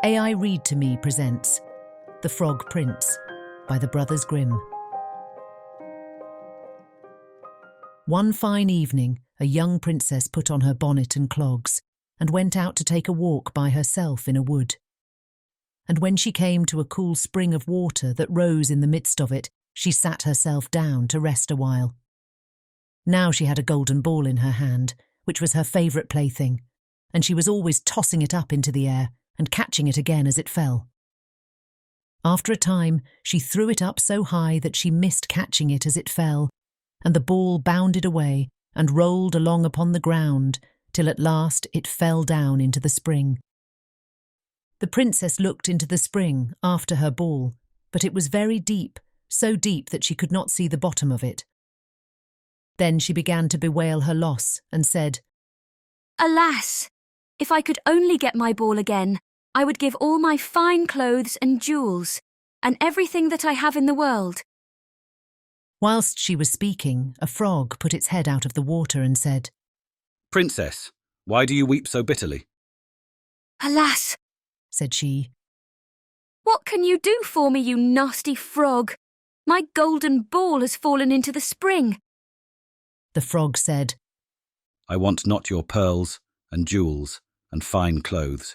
AI Read to Me presents The Frog Prince by the Brothers Grimm. One fine evening, a young princess put on her bonnet and clogs and went out to take a walk by herself in a wood. And when she came to a cool spring of water that rose in the midst of it, she sat herself down to rest a while. Now she had a golden ball in her hand, which was her favourite plaything, and she was always tossing it up into the air and catching it again as it fell. After a time, she threw it up so high that she missed catching it as it fell, and the ball bounded away and rolled along upon the ground till at last it fell down into the spring. The princess looked into the spring after her ball, but it was very deep, so deep that she could not see the bottom of it. Then she began to bewail her loss and said, "Alas! If I could only get my ball again, I would give all my fine clothes and jewels, and everything that I have in the world." Whilst she was speaking, a frog put its head out of the water and said, "Princess, why do you weep so bitterly?" "Alas," said she, "what can you do for me, you nasty frog? My golden ball has fallen into the spring." The frog said, "I want not your pearls and jewels and fine clothes.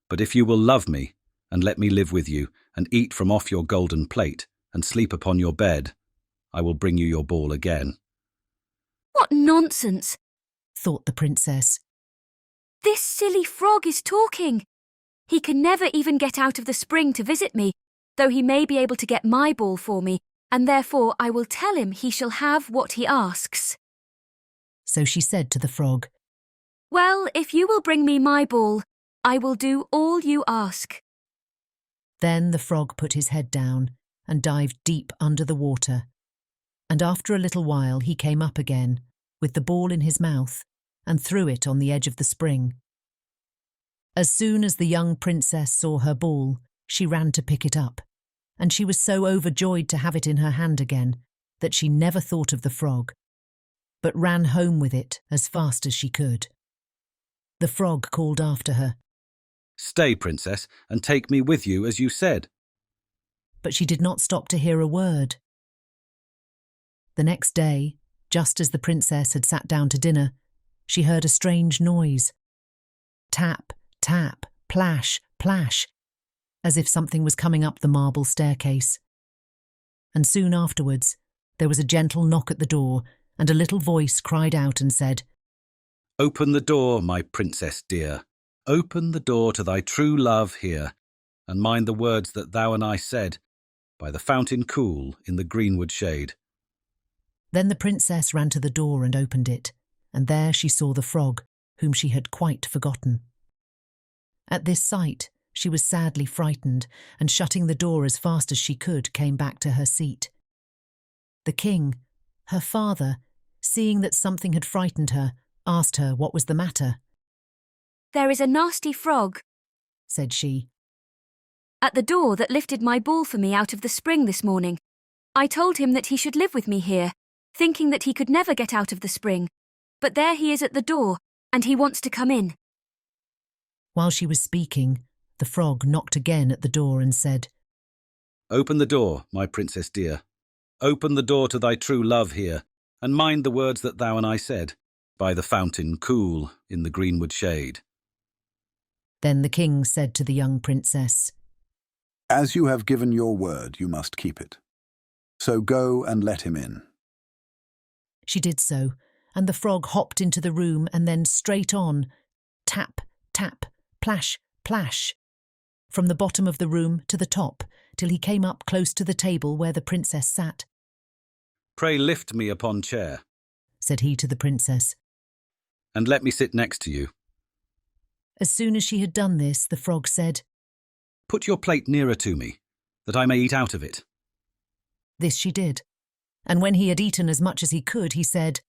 But if you will love me and let me live with you and eat from off your golden plate and sleep upon your bed, I will bring you your ball again." "What nonsense," thought the princess. "This silly frog is talking. He can never even get out of the spring to visit me, though he may be able to get my ball for me, and therefore I will tell him he shall have what he asks." So she said to the frog, "Well, if you will bring me my ball, I will do all you ask." Then the frog put his head down and dived deep under the water, and after a little while he came up again, with the ball in his mouth, and threw it on the edge of the spring. As soon as the young princess saw her ball, she ran to pick it up, and she was so overjoyed to have it in her hand again that she never thought of the frog, but ran home with it as fast as she could. The frog called after her, "Stay, princess, and take me with you as you said." but she did not stop to hear a word. The next day, just as the princess had sat down to dinner, she heard a strange noise. Tap, tap, plash, plash, as if something was coming up the marble staircase. And soon afterwards, there was a gentle knock at the door, and a little voice cried out and said, "Open the door, my princess dear. Open the door to thy true love here, and mind the words that thou and I said, by the fountain cool in the greenwood shade." Then the princess ran to the door and opened it, and there she saw the frog, whom she had quite forgotten. At this sight, she was sadly frightened, and shutting the door as fast as she could, came back to her seat. The king, her father, seeing that something had frightened her, asked her what was the matter. "There is a nasty frog," said she, "at the door that lifted my ball for me out of the spring this morning. I told him that he should live with me here, thinking that he could never get out of the spring. But there he is at the door, and he wants to come in." While she was speaking, the frog knocked again at the door and said, "Open the door, my princess dear. Open the door to thy true love here, and mind the words that thou and I said, by the fountain cool in the greenwood shade." Then the king said to the young princess, "As you have given your word, you must keep it. So go and let him in." She did so, and the frog hopped into the room and then straight on, tap, tap, plash, plash, from the bottom of the room to the top, till he came up close to the table where the princess sat. "Pray lift me upon chair," said he to the princess. "and let me sit next to you. As soon as she had done this, the frog said, Put your plate nearer to me, that I may eat out of it." This she did, and when he had eaten as much as he could, he said,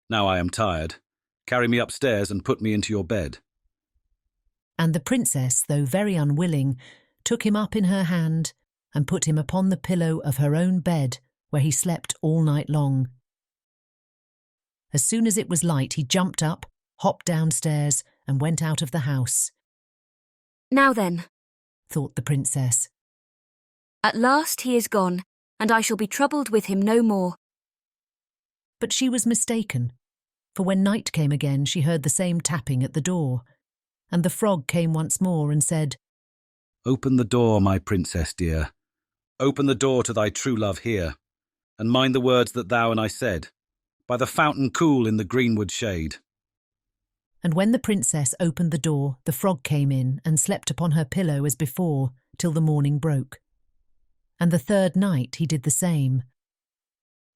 "Now I am tired. Carry me upstairs and put me into your bed." And the princess, though very unwilling, took him up in her hand and put him upon the pillow of her own bed, where he slept all night long. As soon as it was light, he jumped up, hopped downstairs, and went out of the house. Now then, thought the princess. at last he is gone, and I shall be troubled with him no more. But she was mistaken, for when night came again she heard the same tapping at the door, and the frog came once more and said, Open the door, my princess dear. Open the door to thy true love here, and mind the words that thou and I said, by the fountain cool in the greenwood shade. And when the princess opened the door, the frog came in and slept upon her pillow as before, till the morning broke. And the third night he did the same.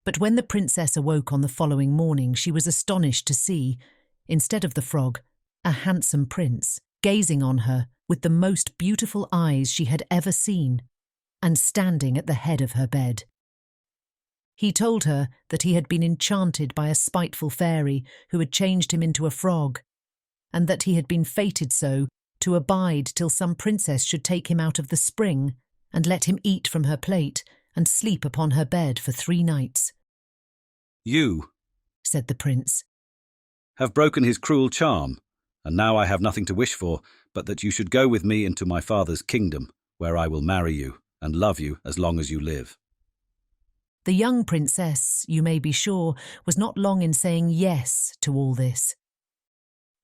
But when the princess awoke on the following morning, she was astonished to see, instead of the frog, a handsome prince, gazing on her with the most beautiful eyes she had ever seen, and standing at the head of her bed. He told her that he had been enchanted by a spiteful fairy who had changed him into a frog, and that he had been fated so to abide till some princess should take him out of the spring and let him eat from her plate and sleep upon her bed for 3 nights. You, said the prince, have broken his cruel charm, and now I have nothing to wish for but that you should go with me into my father's kingdom, where I will marry you and love you as long as you live. The young princess, you may be sure, was not long in saying yes to all this.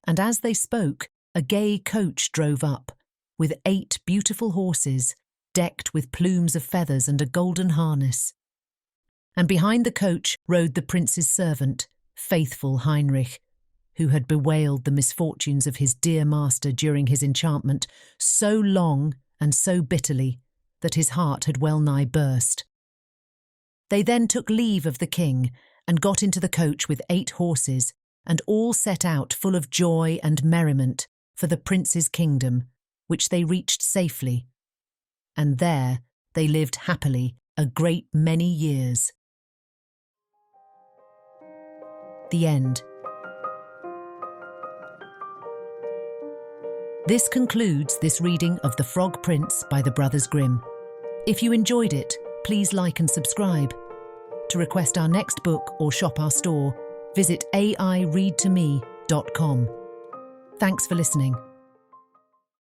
And as they spoke, a gay coach drove up, with 8 beautiful horses, decked with plumes of feathers and a golden harness. And behind the coach rode the prince's servant, faithful Heinrich, who had bewailed the misfortunes of his dear master during his enchantment so long and so bitterly that his heart had well nigh burst. They then took leave of the king and got into the coach with 8 horses, and all set out full of joy and merriment for the prince's kingdom, which they reached safely. And there they lived happily a great many years. The end. This concludes this reading of The Frog Prince by the Brothers Grimm. If you enjoyed it, please like and subscribe. To request our next book or shop our store, visit aireadtome.com. Thanks for listening.